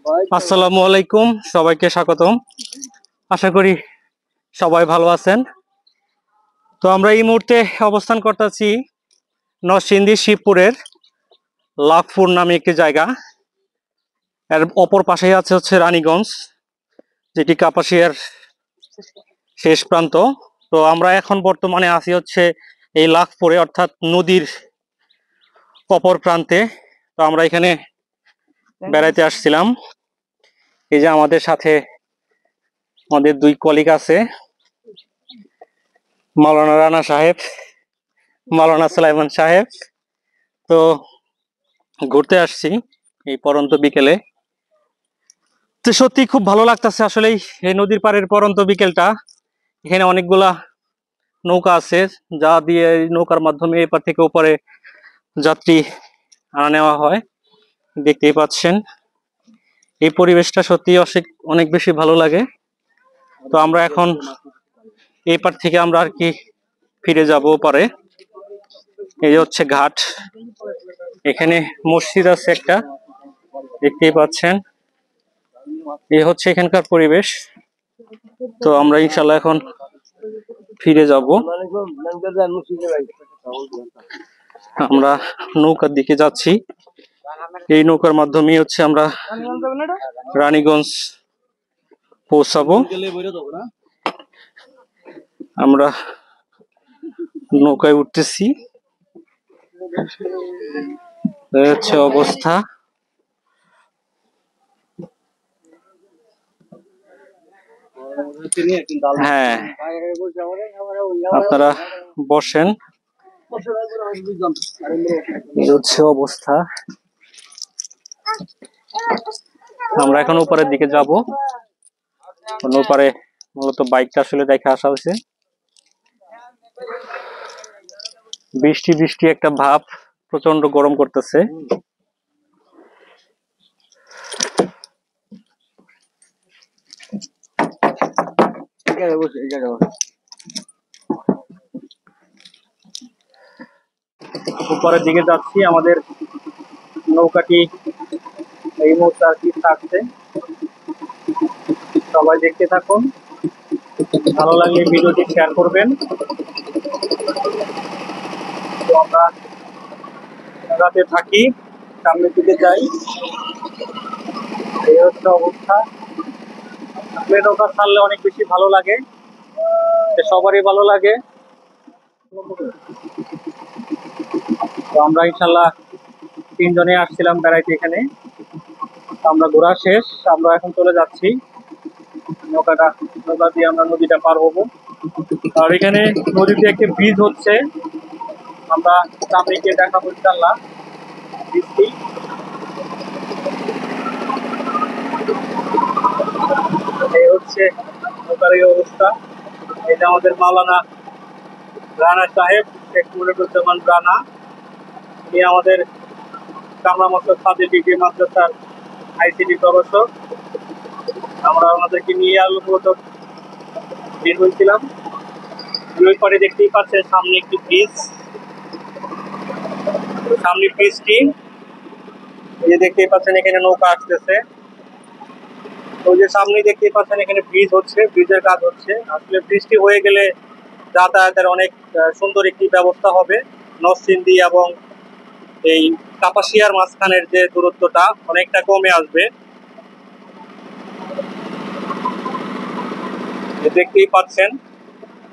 আসসালামু আলাইকুম, সবাইকে স্বাগতম। আশা করি সবাই ভালো আছেন। তো আমরা এই মুহূর্তে অবস্থান করতেছি নরসিংদী শিবপুরের লাখপুর নামে একটি জায়গা। এর অপর পাশেই আছে হচ্ছে রানীগঞ্জ, যেটি কাপাসিয়ার শেষ প্রান্ত। তো আমরা এখন বর্তমানে আছি হচ্ছে এই লাখপুরে, অর্থাৎ নদীর অপর প্রান্তে। তো আমরা এখানে বেড়াইতে আসছিলাম। এই যে আমাদের সাথে আমাদের দুই কলিগ আছে, মাওলানা রানা সাহেব, মাওলানা সুলাইমান সাহেব। তো ঘুরতে আসছি এই পরন্ত বিকেলে। তো সত্যি খুব ভালো লাগতেছে আসলে এই নদীর পাড়ের পরন্ত বিকেলটা। এখানে অনেকগুলা নৌকা আছে, যা দিয়ে এই নৌকার মাধ্যমে এপার থেকে ওপারে যাত্রী আনা নেওয়া হয়। দেখতেই পাচ্ছেন এই পরিবেশটা সত্যি অনেক বেশি ভালো লাগে। তো আমরা এখন এপার থেকে আমরা আর কি ফিরে যাব ওপারে। এই হচ্ছে ঘাট, এখানে মসজিদ আছে একটা, দেখতেই পাচ্ছেন। এই হচ্ছে এখানকার পরিবেশ। তো আমরা ইনশাল্লাহ এখন ফিরে যাব। আমরা নৌকার দিকে যাচ্ছি। এই নৌকার মাধ্যমে হচ্ছে আমরা রানীগঞ্জ পৌঁছাবো। আমরা নৌকায় উঠতেছি, হচ্ছে অবস্থা। হ্যাঁ, আপনারা বসেন, এই হচ্ছে অবস্থা। আমরা এখন উপরের দিকে যাব। ওপারে মূলত বাইকটা আসলে দেখে আসা হয়েছে। বৃষ্টি বৃষ্টি একটা ভাব, প্রচন্ড গরম করতেছে। উপরের দিকে যাচ্ছি, আমাদের নৌকাটি এই মুহূর্তে আর কি থাকছে। সবাই দেখতে থাকুন, ভালো লাগলে ভিডিওটি শেয়ার করবেন। তো আমরা রাতে থাকি, সামনের দিকে যাই। এই হচ্ছে অবস্থা। নৌকা ছাড়লে অনেক বেশি ভালো লাগে, সবারই ভালো লাগে। তো আমরা ইনশাল্লাহ তিনজনে আসছিলাম বেড়াইতে এখানে। আমরা ঘোরা শেষ, আমরা এখন চলে যাচ্ছি। নৌকা দিয়ে আমরা নদীটা পার হবো। আর এখানে নদীতে একটি ব্রিজ হচ্ছে, আমরা সামনে গিয়ে দেখাবো ইনশাল্লাহ ব্রিজটি। এই হচ্ছে নৌকার এই অবস্থা। এটা আমাদের মাওলানা রানা সাহেব, শেখ মুজিবুজ্জামান রানা। উনি আমাদের কামরা মসজিদ সাদে ডিগ্রি মাদ্রাসার আইসিটি প্রভাষক। আমরা ওনাদেরকে নিয়ে মূলত বের হয়েছিলাম। ওই পরে দেখতেই পাচ্ছেন সামনে একটি ব্রিজ, সামনে ব্রিজটি এই যে দেখতেই পাচ্ছেন, এখানে নৌকা আসতেছে। ওই যে সামনে দেখতেই পাচ্ছেন এখানে ব্রিজ হচ্ছে, ব্রিজের কাজ হচ্ছে। আসলে বৃষ্টি হয়ে গেলে যাতায়াতের অনেক সুন্দর একটি ব্যবস্থা হবে। নরসিংদী এবং এই কাপাসিয়ার মাঝখানের যে দূরত্বটা অনেকটা কমে আসবে। দেখতেই পাচ্ছেন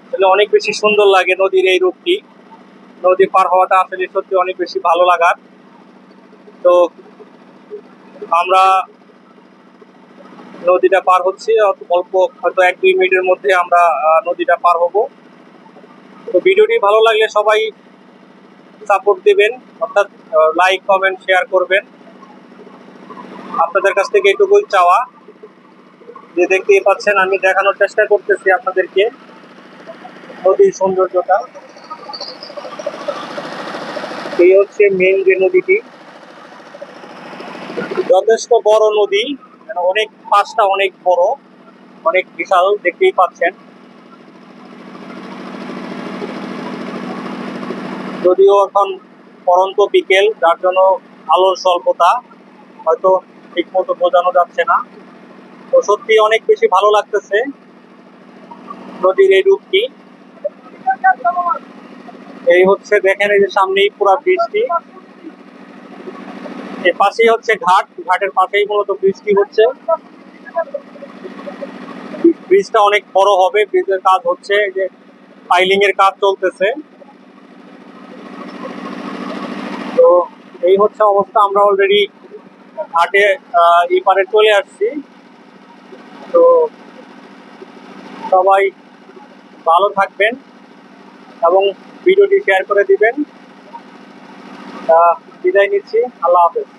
আসলে অনেক বেশি সুন্দর লাগে নদীর এই রূপটি। নদী পার হওয়াটা আসলে সত্যি অনেক বেশি ভালো লাগার। তো আমরা নদীটা পার হচ্ছি, অল্প হয়তো 1-2 মিনিটের মধ্যে আমরা নদীটা পার হব। তো ভিডিওটি ভালো লাগলে সবাই সাপোর্ট দিবেন, অর্থাৎ লাইক কমেন্ট শেয়ার করবেন। আপনাদের কাছ থেকে এটুকুই চাওয়া। যে দেখতেই পাচ্ছেন আমি দেখানোর চেষ্টা করতেছি আপনাদেরকে নদীর সৌন্দর্যটা। এই হচ্ছে মেইন যে নদীটি, যথেষ্ট বড় নদী, অনেক পাশটা অনেক বড়, অনেক বিশাল, দেখতেই পাচ্ছেন। যদিও এখন পরন্ত বিকেল, যার জন্য আলোর স্বল্পতা, হয়তো ঠিক মতো বোঝানো যাচ্ছে না। তো সত্যি অনেক বেশি ভালো লাগতেছে নদীর এই রূপটি। এই হচ্ছে দেখেন, এই যে সামনেই পুরা বৃষ্টি, এর পাশেই হচ্ছে ঘাট, ঘাটের পাশেই মূলত বৃষ্টি হচ্ছে। ব্রিজটা অনেক বড় হবে, ব্রিজের কাজ হচ্ছে, এই যে পাইলিং এর কাজ চলতেছে। তো এই হচ্ছে অবস্থা, আমরা অলরেডি ঘাটে এই পারে চলে আসছি। তো সবাই ভালো থাকবেন এবং ভিডিওটি শেয়ার করে দিবেন। বিদায় নিচ্ছি, আল্লাহ হাফেজ।